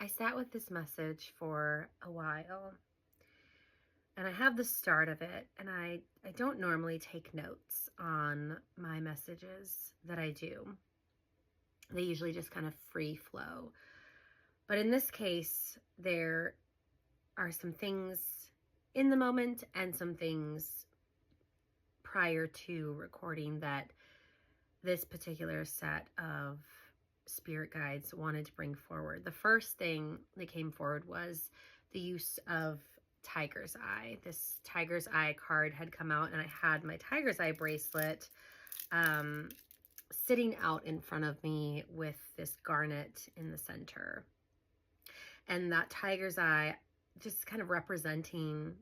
I sat with this message for a while, and I have the start of it, and I don't normally take notes on my messages that I do. They usually just kind of free flow. But in this case, there are some things in the moment and some things prior to recording that this particular set of spirit guides wanted to bring forward. The first thing that came forward was the use of tiger's eye. This tiger's eye card had come out, and I had my tiger's eye bracelet sitting out in front of me with this garnet in the center. And that tiger's eye just kind of representing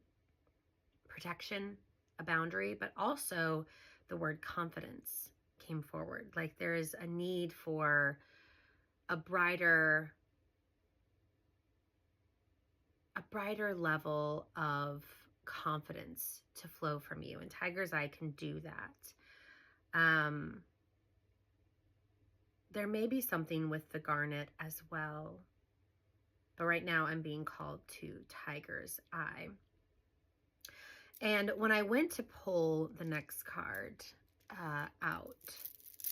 protection, a boundary, but also the word confidence came forward. Like there is a need for a brighter level of confidence to flow from you. And tiger's eye can do that. There may be something with the garnet as well, but right now I'm being called to tiger's eye. And when I went to pull the next card out,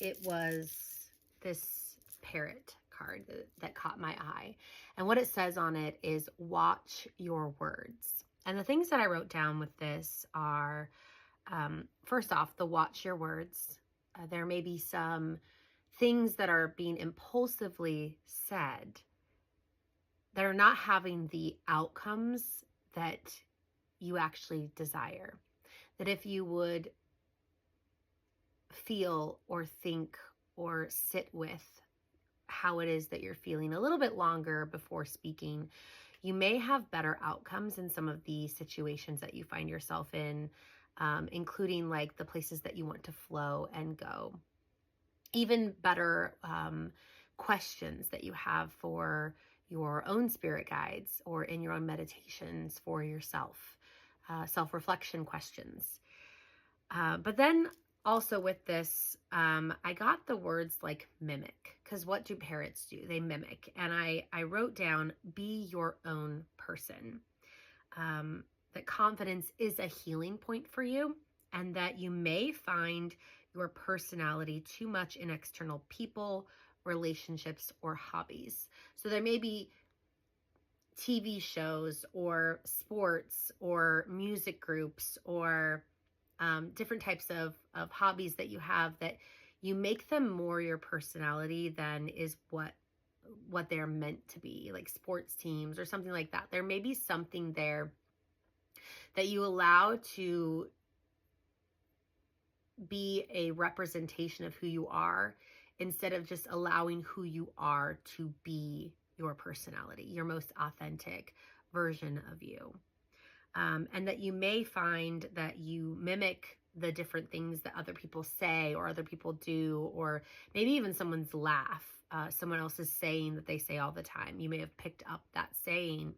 it was this parrot card that caught my eye. And what it says on it is, watch your words. And the things that I wrote down with this are, first off, the watch your words. There may be some things that are being impulsively said that are not having the outcomes that you actually desire. That if you would feel or think or sit with how it is that you're feeling a little bit longer before speaking, you may have better outcomes in some of the situations that you find yourself in, including like the places that you want to flow and go. Even better questions that you have for your own spirit guides or in your own meditations for yourself, self-reflection questions. But then also with this, I got the words like mimic, because what do parrots do? They mimic. And I wrote down, be your own person. That confidence is a healing point for you, and that you may find your personality too much in external people, relationships, or hobbies. So there may be TV shows or sports or music groups or different types of hobbies that you have that you make them more your personality than is what they're meant to be, like sports teams or something like that. There may be something there that you allow to be a representation of who you are, instead of just allowing who you are to be your personality, your most authentic version of you. And that you may find that you mimic the different things that other people say or other people do, or maybe even someone's laugh, someone else's saying that they say all the time. You may have picked up that saying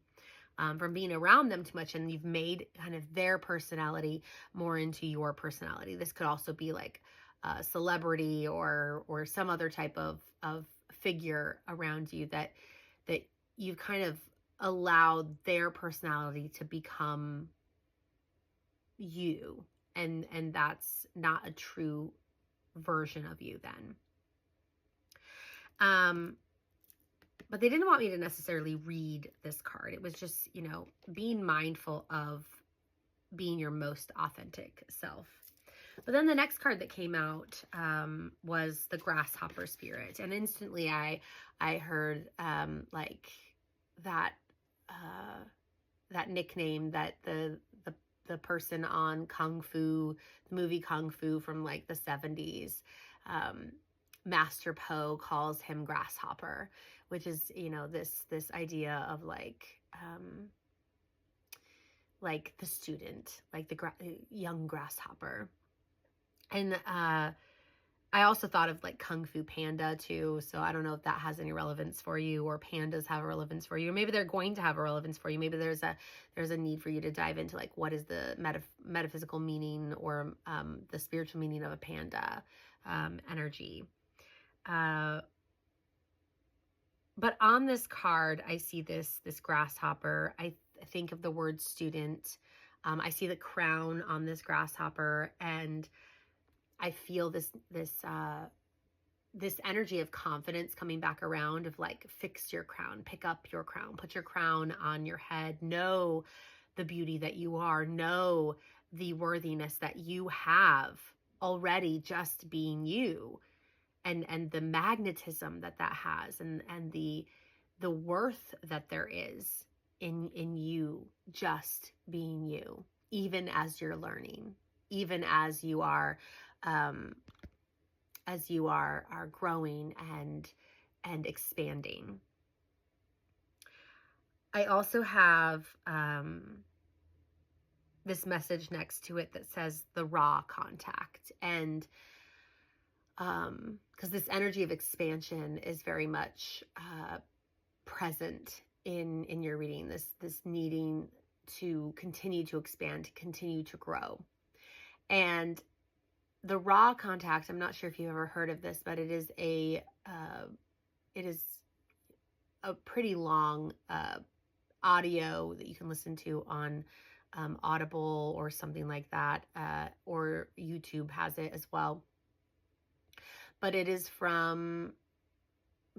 from being around them too much, and you've made kind of their personality more into your personality. This could also be like a celebrity or some other type of figure around you that you've kind of allowed their personality to become you, and that's not a true version of you then. But they didn't want me to necessarily read this card. It was just, being mindful of being your most authentic self. But then the next card that came out was the grasshopper spirit. And instantly I heard like that nickname that the person on Kung Fu, the movie Kung Fu from like the 70s, Master Po calls him grasshopper, which is, this idea of like the student, like the young grasshopper. And I also thought of like Kung Fu Panda too. So I don't know if that has any relevance for you, or pandas have a relevance for you, or maybe they're going to have a relevance for you. Maybe there's a need for you to dive into like, what is the metaphysical meaning or the spiritual meaning of a panda energy. But on this card, I see this grasshopper. I think of the word student. I see the crown on this grasshopper, and I feel this energy of confidence coming back around, of like, fix your crown, pick up your crown, put your crown on your head, know the beauty that you are, know the worthiness that you have already, just being you, and the magnetism that has, and the worth that there is in you just being you, even as you're learning, even as you are growing and expanding. I also have this message next to it that says the raw contact. And because this energy of expansion is very much present in your reading, this needing to continue to expand, to continue to grow. And the raw contact, I'm not sure if you've ever heard of this, but it is a pretty long audio that you can listen to on Audible or something like that, or YouTube has it as well. But it is from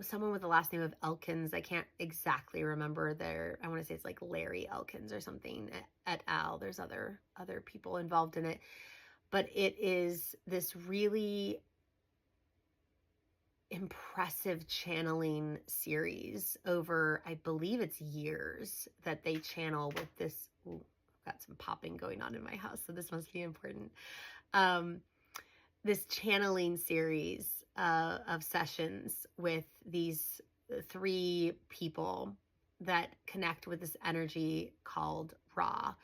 someone with the last name of Elkins. I can't exactly remember I want to say it's like Larry Elkins or something, et al. There's other people involved in it. But it is this really impressive channeling series over, I believe it's years, that they channel with this. Ooh, I've got some popping going on in my house, so this must be important. This channeling series of sessions with these 3 people that connect with this energy called Ra.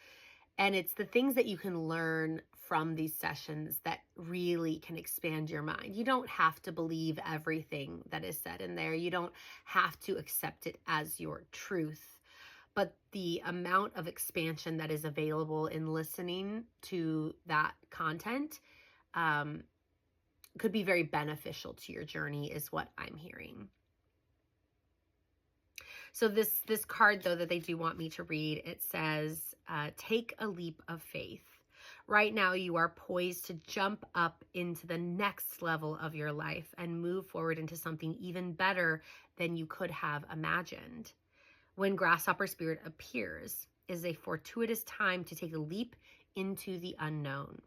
And it's the things that you can learn from these sessions that really can expand your mind. You don't have to believe everything that is said in there. You don't have to accept it as your truth. But the amount of expansion that is available in listening to that content could be very beneficial to your journey, is what I'm hearing. So this card, though, that they do want me to read, it says, take a leap of faith. Right now, you are poised to jump up into the next level of your life and move forward into something even better than you could have imagined. When Grasshopper Spirit appears, it is a fortuitous time to take a leap into the unknown.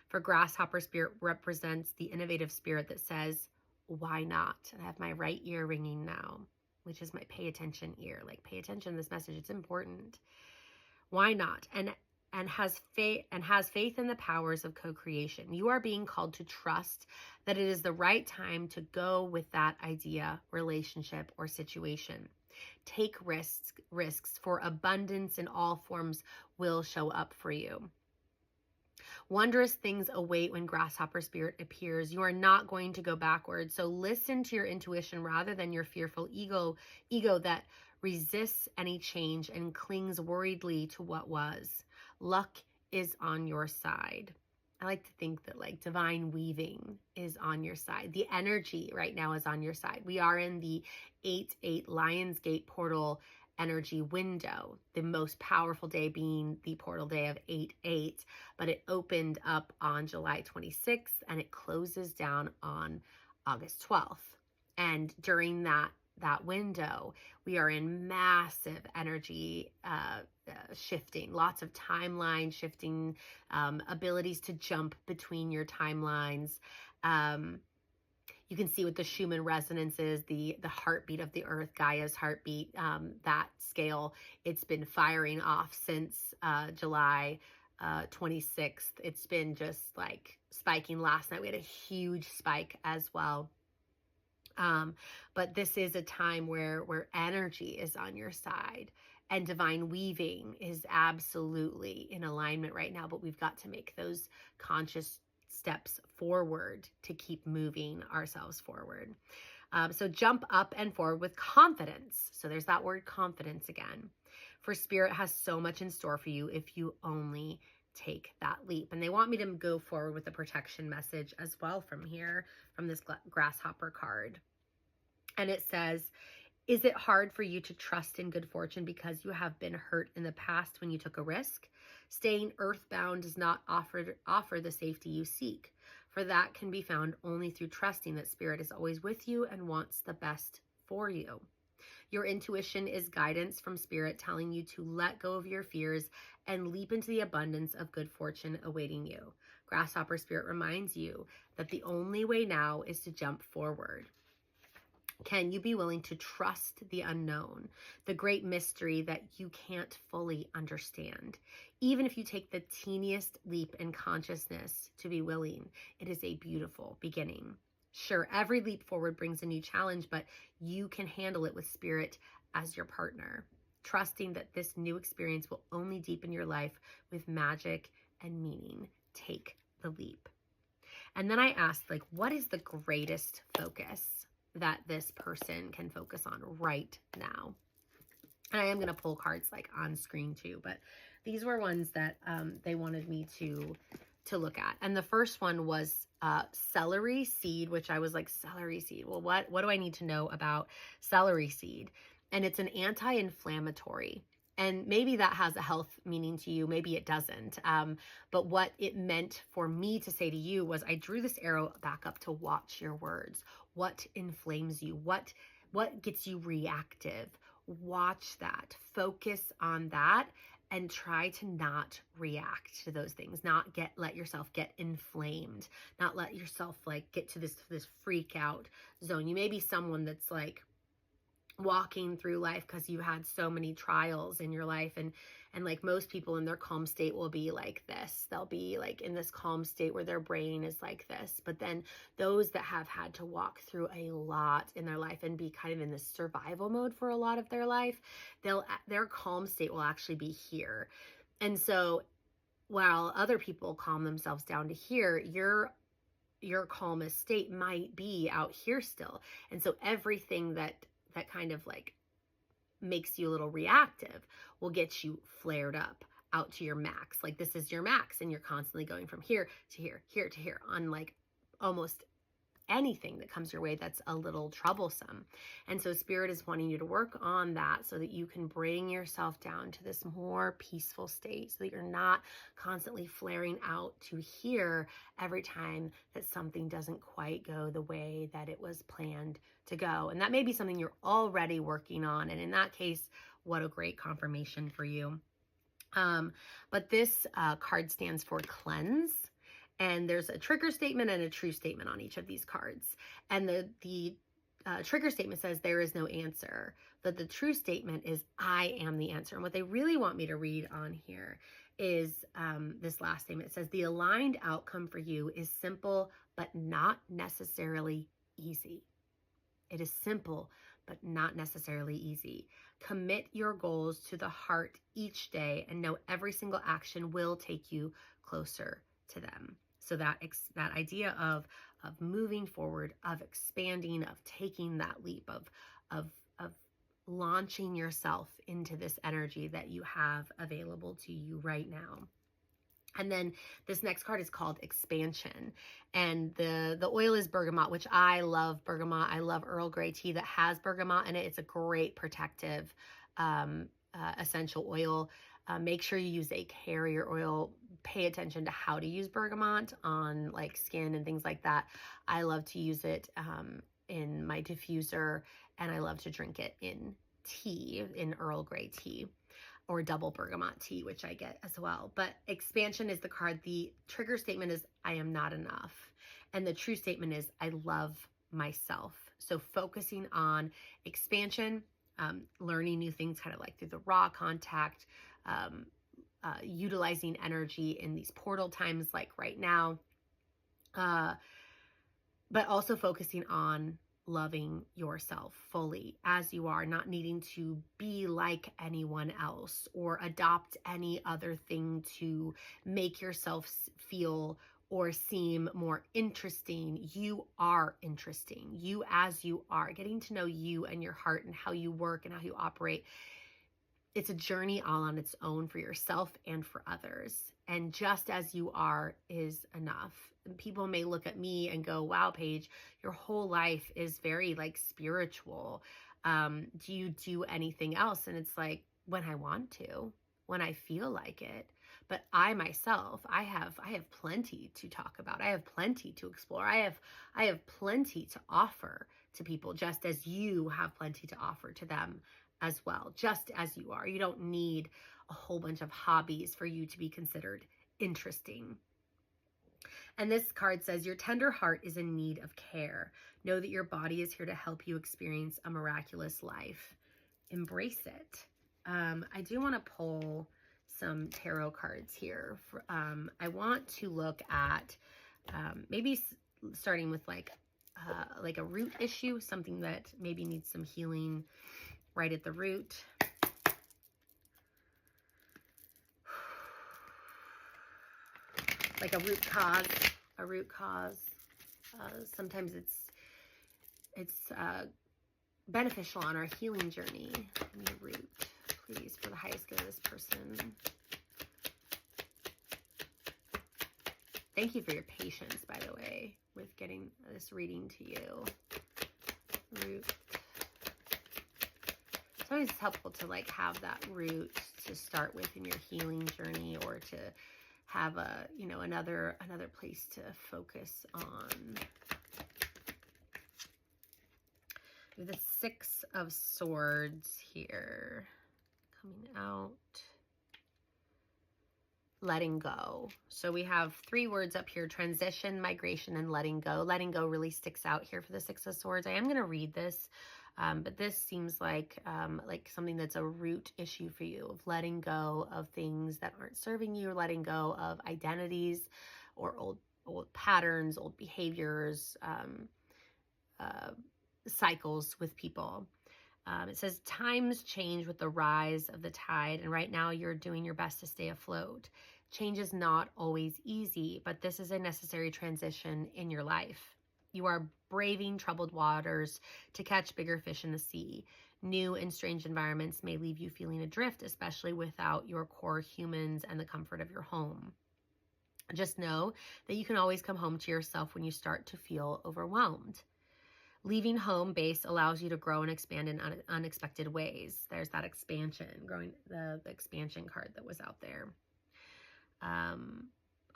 For Grasshopper Spirit represents the innovative spirit that says, why not? And I have my right ear ringing now, which is my pay attention ear. Like, pay attention to this message. It's important. Why not? And has faith in the powers of co-creation. You are being called to trust that it is the right time to go with that idea, relationship, or situation. Take risks, for abundance in all forms will show up for you. Wondrous things await when Grasshopper Spirit appears. You are not going to go backwards. So listen to your intuition rather than your fearful ego that resists any change and clings worriedly to what was. Luck is on your side. I like to think that, like, divine weaving is on your side. The energy right now is on your side. We are in the 8/8 Lionsgate portal energy window, the most powerful day being the portal day of 8/8, but it opened up on July 26th and it closes down on August 12th. And during that window, we are in massive energy shifting, lots of timeline shifting, abilities to jump between your timelines. You can see what the Schumann resonance is, the heartbeat of the earth, Gaia's heartbeat, that scale. It's been firing off since July 26th. It's been just like spiking. Last night we had a huge spike as well. But this is a time where energy is on your side, and divine weaving is absolutely in alignment right now, but we've got to make those conscious steps forward to keep moving ourselves forward. So jump up and forward with confidence. So there's that word confidence again. For Spirit has so much in store for you if you only take that leap. And they want me to go forward with a protection message as well from here, from this grasshopper card. And it says, Is it hard for you to trust in good fortune because you have been hurt in the past when you took a risk? Staying earthbound does not offer the safety you seek, for that can be found only through trusting that Spirit is always with you and wants the best for you. Your intuition is guidance from Spirit telling you to let go of your fears and leap into the abundance of good fortune awaiting you. Grasshopper Spirit reminds you that the only way now is to jump forward. Can you be willing to trust the unknown, the great mystery that you can't fully understand? Even if you take the teeniest leap in consciousness to be willing, it is a beautiful beginning. Sure, every leap forward brings a new challenge, but you can handle it with Spirit as your partner, trusting that this new experience will only deepen your life with magic and meaning. Take the leap. And then I asked, like, what is the greatest focus that this person can focus on right now? And I am going to pull cards like on screen too, but these were ones that they wanted me to look at. And the first one was celery seed, which I was like, celery seed. Well, what do I need to know about celery seed? And it's an anti-inflammatory. And maybe that has a health meaning to you. Maybe it doesn't. But what it meant for me to say to you was I drew this arrow back up to watch your words. What inflames you? What gets you reactive? Watch that. Focus on that and try to not react to those things. Let yourself get inflamed. Not let yourself like get to this freak out zone. You may be someone that's like walking through life because you had so many trials in your life, and like most people in their calm state will be like this. They'll be like in this calm state where their brain is like this. But then those that have had to walk through a lot in their life and be kind of in this survival mode for a lot of their life, their calm state will actually be here. And so while other people calm themselves down to here, your calmest state might be out here still. And so everything that kind of like makes you a little reactive will get you flared up out to your max. Like this is your max and you're constantly going from here to here, here to here on like almost anything that comes your way that's a little troublesome. And so Spirit is wanting you to work on that so that you can bring yourself down to this more peaceful state so that you're not constantly flaring out to here every time that something doesn't quite go the way that it was planned to go. And that may be something you're already working on. And in that case, what a great confirmation for you. But this card stands for cleanse. And there's a trigger statement and a true statement on each of these cards. And the trigger statement says there is no answer, but the true statement is I am the answer. And what they really want me to read on here is this last statement. It says the aligned outcome for you is simple, but not necessarily easy. It is simple, but not necessarily easy. Commit your goals to the heart each day and know every single action will take you closer to them. So that idea of moving forward, of expanding, of taking that leap, of launching yourself into this energy that you have available to you right now. And then this next card is called expansion. And the oil is bergamot, which I love bergamot. I love Earl Grey tea that has bergamot in it. It's a great protective essential oil. Make sure you use a carrier oil. Pay attention to how to use bergamot on like skin and things like that. I love to use it in my diffuser, and I love to drink it in tea, in Earl Grey tea or double bergamot tea, which I get as well. But expansion is the card. The trigger statement is I am not enough. And the true statement is I love myself. So focusing on expansion, learning new things kind of like through the raw contact, utilizing energy in these portal times like right now, but also focusing on loving yourself fully as you are, not needing to be like anyone else or adopt any other thing to make yourself feel or seem more interesting. You are interesting. You as you are, getting to know you and your heart and how you work and how you operate. It's a journey all on its own for yourself and for others. And just as you are is enough. And people may look at me and go, wow, Paige, your whole life is very like spiritual. Do you do anything else? And it's like, when I want to, when I feel like it. But I myself, I have plenty to talk about. I have plenty to explore. I have plenty to offer to people, just as you have plenty to offer to them as well, just as you are. You don't need a whole bunch of hobbies for you to be considered interesting. And this card says, your tender heart is in need of care. Know that your body is here to help you experience a miraculous life. Embrace it. I do want to pull some tarot cards here. I want to look at maybe starting with like a root issue, something that maybe needs some healing right at the root. Like a root cause. Sometimes it's beneficial on our healing journey. Give me a root, please, for the highest good of this person. Thank you for your patience, by the way, with getting this reading to you. Root. It's always helpful to like have that root to start with in your healing journey, or to have a, you know, another place to focus on. We have the Six of Swords here coming out. Letting go. So we have three words up here: transition, migration, and letting go. Letting go really sticks out here for the Six of Swords. I am going to read this, but this seems like something that's a root issue for you, of letting go of things that aren't serving you, or letting go of identities or old patterns, old behaviors, cycles with people. It says times change with the rise of the tide, and right now you're doing your best to stay afloat. Change is not always easy, but this is a necessary transition in your life. You are braving troubled waters to catch bigger fish in the sea. New and strange environments may leave you feeling adrift, especially without your core humans and the comfort of your home. Just know that you can always come home to yourself when you start to feel overwhelmed. Leaving home base allows you to grow and expand in unexpected ways. There's that expansion, growing, the expansion card that was out there.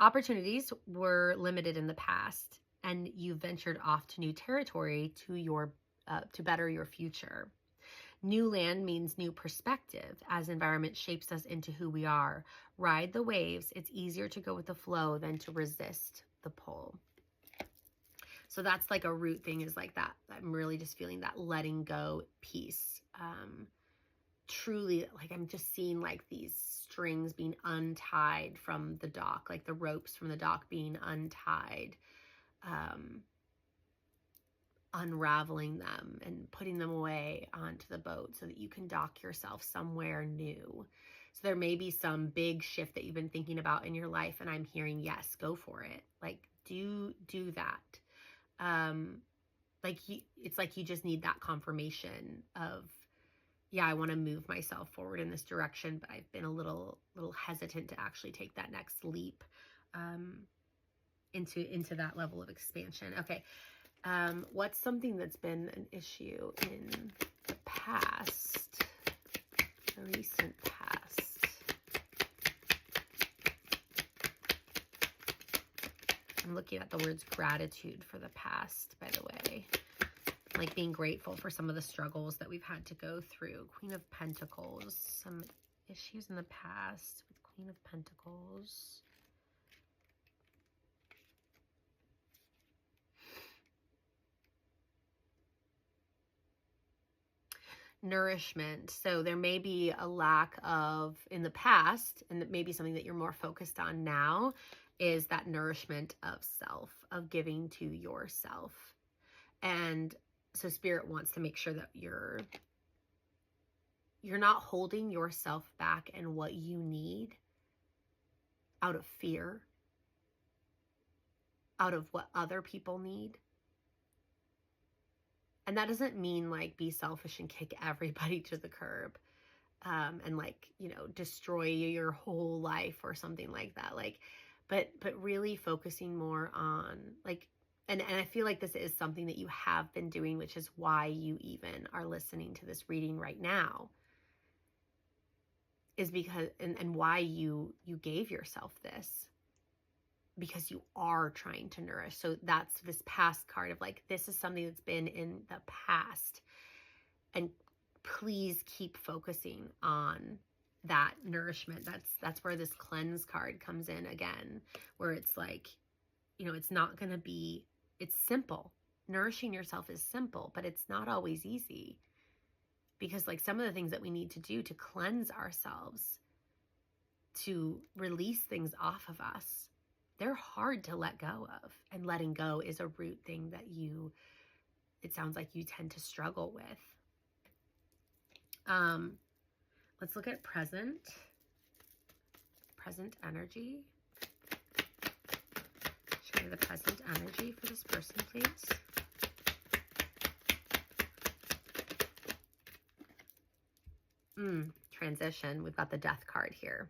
Opportunities were limited in the past, and you ventured off to new territory to better your future. New land means new perspective, as environment shapes us into who we are. Ride the waves. It's easier to go with the flow than to resist the pull. So that's like a root thing, is like that. I'm really just feeling that letting go piece. Truly, like I'm just seeing like these strings being untied from the dock, like the ropes from the dock being untied, unraveling them and putting them away onto the boat so that you can dock yourself somewhere new. So there may be some big shift that you've been thinking about in your life, and I'm hearing, yes, go for it. Like do that. It's like you just need that confirmation of, yeah, I want to move myself forward in this direction, but I've been a little hesitant to actually take that next leap into that level of expansion. Okay. What's something that's been an issue in the past, the recent past? I'm looking at the words gratitude for the past, by the way. Like being grateful for some of the struggles that we've had to go through. Queen of Pentacles, some issues in the past with Queen of Pentacles. Nourishment. So there may be a lack of, in the past, and that may be something that you're more focused on now, is that nourishment of self, of giving to yourself. And so Spirit wants to make sure that you're not holding yourself back and what you need out of fear, out of what other people need. And that doesn't mean like be selfish and kick everybody to the curb, and like, you know, destroy your whole life or something like that. Like, but really focusing more on like, and I feel like this is something that you have been doing, which is why you even are listening to this reading right now, is because, and why you gave yourself this, because you are trying to nourish. So that's this past card of like, this is something that's been in the past, and please keep focusing on that nourishment. That's where this cleanse card comes in again, where it's like, it's not going to be, it's simple. Nourishing yourself is simple, but it's not always easy, because like some of the things that we need to do to cleanse ourselves, to release things off of us, they're hard to let go of. And letting go is a root thing that it sounds like you tend to struggle with. Let's look at present energy. Show me the present energy for this person, please. Transition. We've got the death card here.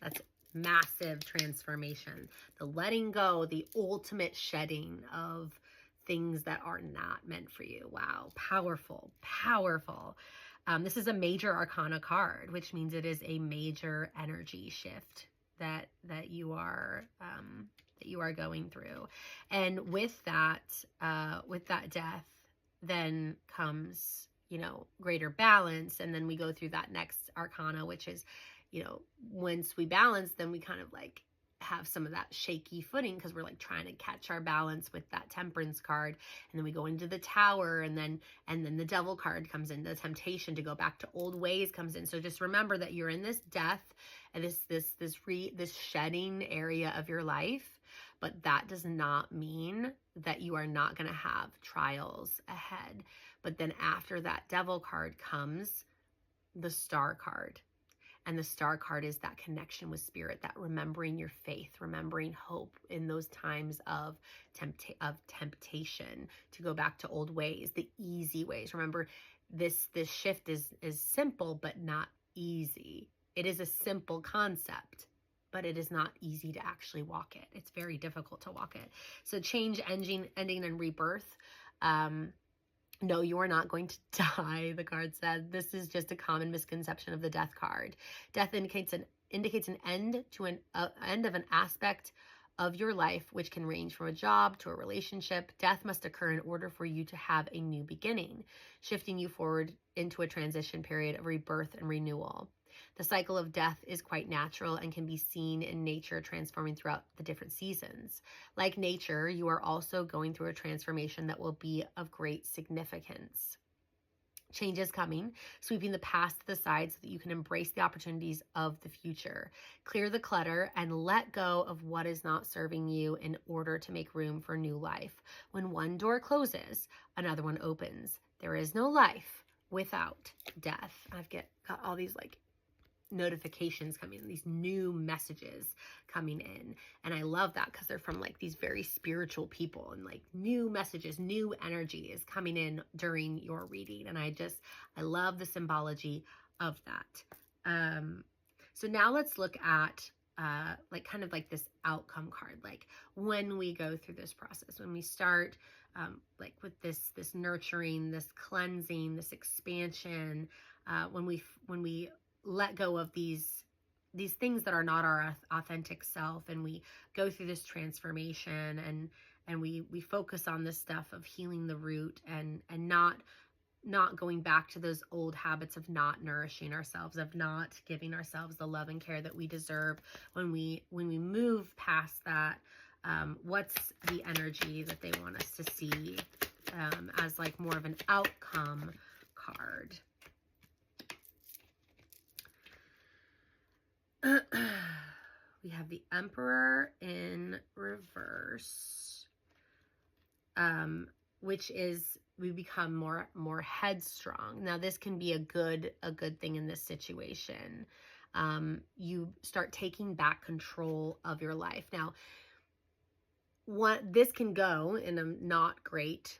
That's massive transformation. The letting go, the ultimate shedding of things that are not meant for you. Wow. Powerful, powerful. This is a major arcana card, which means it is a major energy shift that you are going through. And with that death, then comes, greater balance. And then we go through that next arcana, which is, once we balance, then we kind of like have some of that shaky footing, because we're like trying to catch our balance with that temperance card. And then we go into the tower, and then the devil card comes in. The temptation to go back to old ways comes in. So just remember that you're in this death and this shedding area of your life, but that does not mean that you are not going to have trials ahead. But then after that devil card comes the star card. And the star card is that connection with spirit, that remembering your faith, remembering hope in those times of temptation to go back to old ways, the easy ways. Remember, this shift is simple, but not easy. It is a simple concept, but it is not easy to actually walk it. It's very difficult to walk it. So change, ending, and rebirth. No, you are not going to die, the card said. This is just a common misconception of the death card. Death indicates an end to an end of an aspect of your life, which can range from a job to a relationship. Death must occur in order for you to have a new beginning, shifting you forward into a transition period of rebirth and renewal. The cycle of death is quite natural and can be seen in nature transforming throughout the different seasons. Like nature, you are also going through a transformation that will be of great significance. Change is coming, sweeping the past to the side so that you can embrace the opportunities of the future. Clear the clutter and let go of what is not serving you in order to make room for new life. When one door closes, another one opens. There is no life without death. I've got all these like notifications coming in, these new messages coming in, and I love that because they're from like these very spiritual people, and like new messages, new energy is coming in during your reading, and I love the symbology of that. So now let's look at like kind of like this outcome card, like when we go through this process, when we start like with this nurturing, this cleansing, this expansion, when we let go of these things that are not our authentic self, and we go through this transformation, and we focus on this stuff of healing the root, and not going back to those old habits of not nourishing ourselves, of not giving ourselves the love and care that we deserve. When we move past that, what's the energy that they want us to see as like more of an outcome card? We have the Emperor in reverse, which is we become more headstrong. Now, this can be a good thing in this situation. You start taking back control of your life. Now, this can go in a not great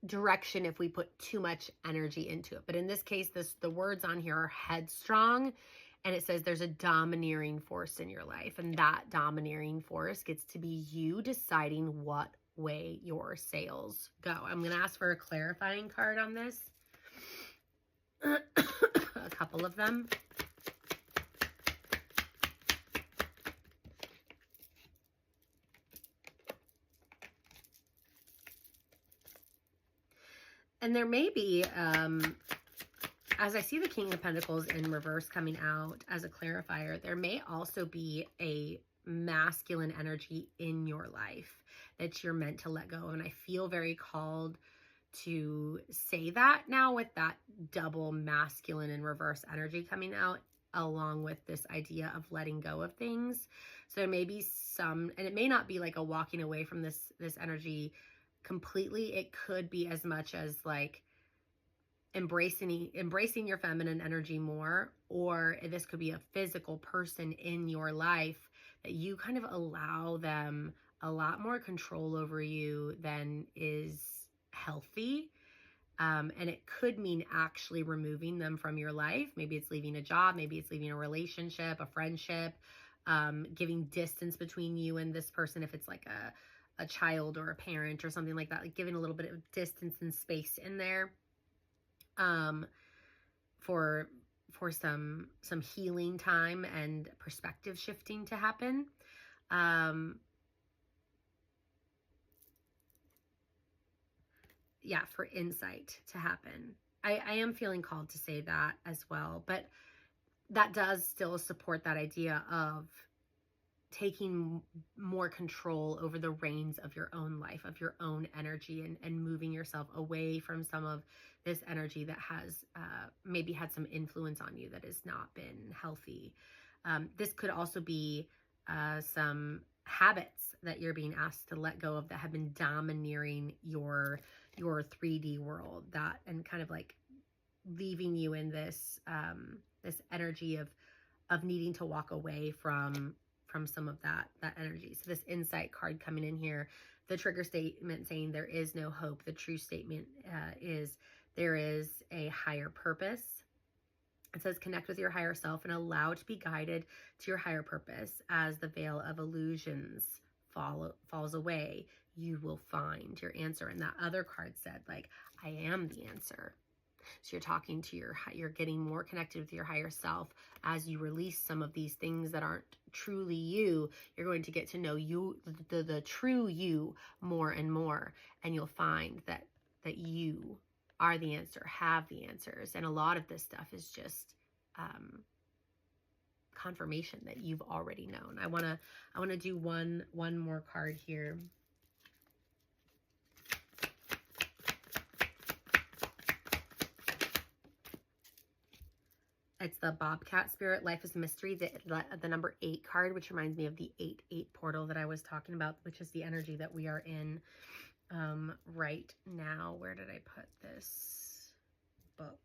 direction if we put too much energy into it. But in this case, the words on here are headstrong, And it says there's a domineering force in your life, and that domineering force gets to be you deciding what way your sails go. I'm going to ask for a clarifying card on this. A couple of them. And there may be, as I see the King of Pentacles in reverse coming out as a clarifier, there may also be a masculine energy in your life that you're meant to let go of. And I feel very called to say that now with that double masculine and reverse energy coming out, along with this idea of letting go of things. So there may be some, and it may not be like a walking away from this energy completely. It could be as much as like embracing your feminine energy more, or this could be a physical person in your life that you kind of allow them a lot more control over you than is healthy. And it could mean actually removing them from your life. Maybe it's leaving a job, maybe it's leaving a relationship, a friendship, giving distance between you and this person if it's like a child or a parent or something like that, like giving a little bit of distance and space in there for some healing time and perspective shifting to happen. Yeah, for insight to happen. I am feeling called to say that as well, but that does still support that idea of taking more control over the reins of your own life, of your own energy, and moving yourself away from some of this energy that has maybe had some influence on you that has not been healthy. This could also be some habits that you're being asked to let go of that have been domineering your 3D world, that, and kind of like leaving you in this this energy of needing to walk away from some of that energy. So this insight card coming in here, the trigger statement saying there is no hope. The true statement is there is a higher purpose. It says connect with your higher self and allow to be guided to your higher purpose. As the veil of illusions falls away, you will find your answer. And that other card said, like, I am the answer. So you're talking to you're getting more connected with your higher self. As you release some of these things that aren't truly you, you're going to get to know you, the true you, more and more. And you'll find that you are the answer, have the answers. And a lot of this stuff is just confirmation that you've already known. I want to do one more card here. It's the Bobcat Spirit, Life is a Mystery, the number 8 card, which reminds me of the 8-8 portal that I was talking about, which is the energy that we are in right now. Where did I put this book?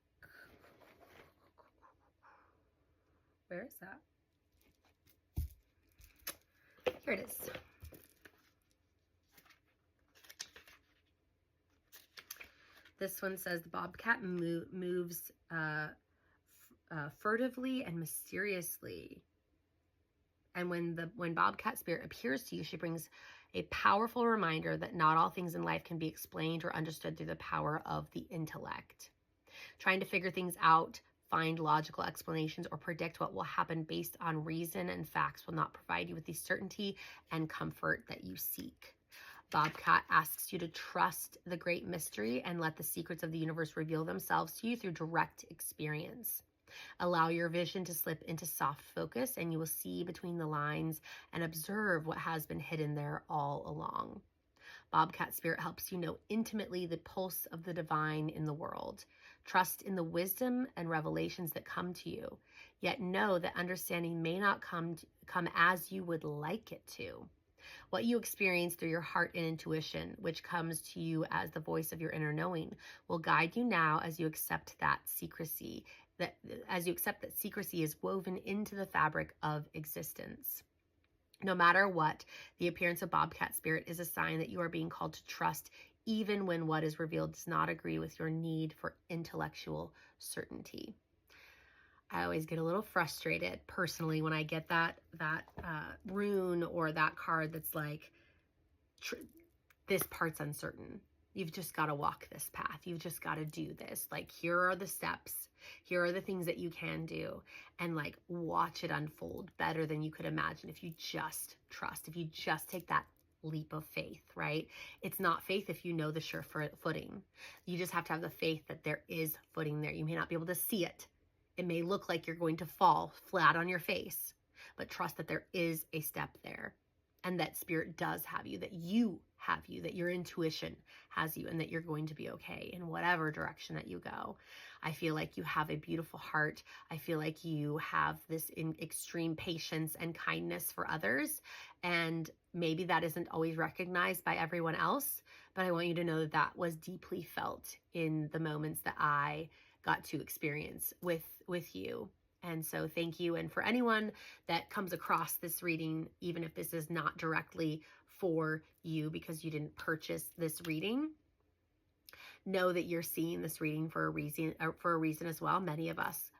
Where is that? Here it is. This one says the Bobcat moves furtively and mysteriously. And when Bobcat Spirit appears to you, she brings a powerful reminder that not all things in life can be explained or understood through the power of the intellect. Trying to figure things out, find logical explanations, or predict what will happen based on reason and facts will not provide you with the certainty and comfort that you seek. Bobcat asks you to trust the great mystery and let the secrets of the universe reveal themselves to you through direct experience. Allow your vision to slip into soft focus, and you will see between the lines and observe what has been hidden there all along. Bobcat Spirit helps you know intimately the pulse of the divine in the world. Trust in the wisdom and revelations that come to you, yet know that understanding may not come as you would like it to. What you experience through your heart and intuition, which comes to you as the voice of your inner knowing, will guide you now as you accept that secrecy. As you accept that secrecy is woven into the fabric of existence. No matter what, the appearance of Bobcat Spirit is a sign that you are being called to trust, even when what is revealed does not agree with your need for intellectual certainty. I always get a little frustrated personally when I get that rune or that card that's like, this part's uncertain. You've just got to walk this path. You've just got to do this. Like, here are the steps. Here are the things that you can do. And like, watch it unfold better than you could imagine if you just trust, if you just take that leap of faith, right? It's not faith if you know the sure footing. You just have to have the faith that there is footing there. You may not be able to see it. It may look like you're going to fall flat on your face, but trust that there is a step there, and that spirit does have you, that you have you, that your intuition has you, and that you're going to be okay in whatever direction that you go. I feel like you have a beautiful heart. I feel like you have this extreme patience and kindness for others. And maybe that isn't always recognized by everyone else, but I want you to know that that was deeply felt in the moments that I got to experience with you. And so thank you. And for anyone that comes across this reading, even if this is not directly for you because you didn't purchase this reading, know that you're seeing this reading for a reason as well. Many of us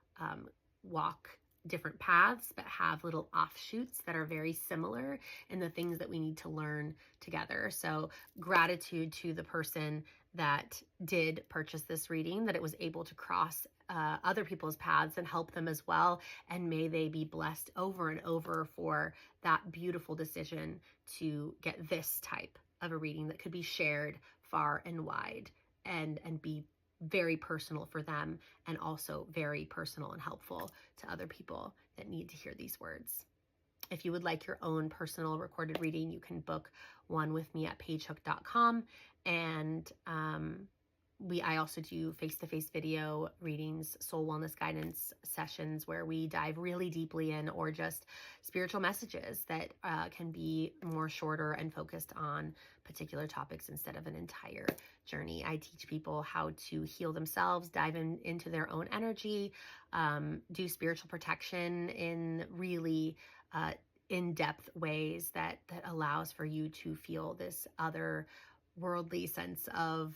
walk different paths, but have little offshoots that are very similar in the things that we need to learn together. So gratitude to the person that did purchase this reading, that it was able to cross other people's paths and help them as well. And may they be blessed over and over for that beautiful decision to get this type of a reading that could be shared far and wide and be very personal for them, and also very personal and helpful to other people that need to hear these words. If you would like your own personal recorded reading, you can book one with me at pagehook.com. And I also do face-to-face video readings, soul wellness guidance sessions where we dive really deeply in, or just spiritual messages that can be more shorter and focused on particular topics instead of an entire journey. I teach people how to heal themselves, dive into their own energy, do spiritual protection in really in-depth ways that allows for you to feel this other worldly sense of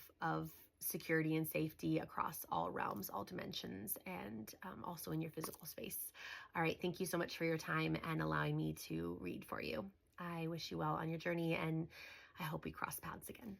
security and safety across all realms, all dimensions, and also in your physical space. All right. Thank you so much for your time and allowing me to read for you. I wish you well on your journey, and I hope we cross paths again.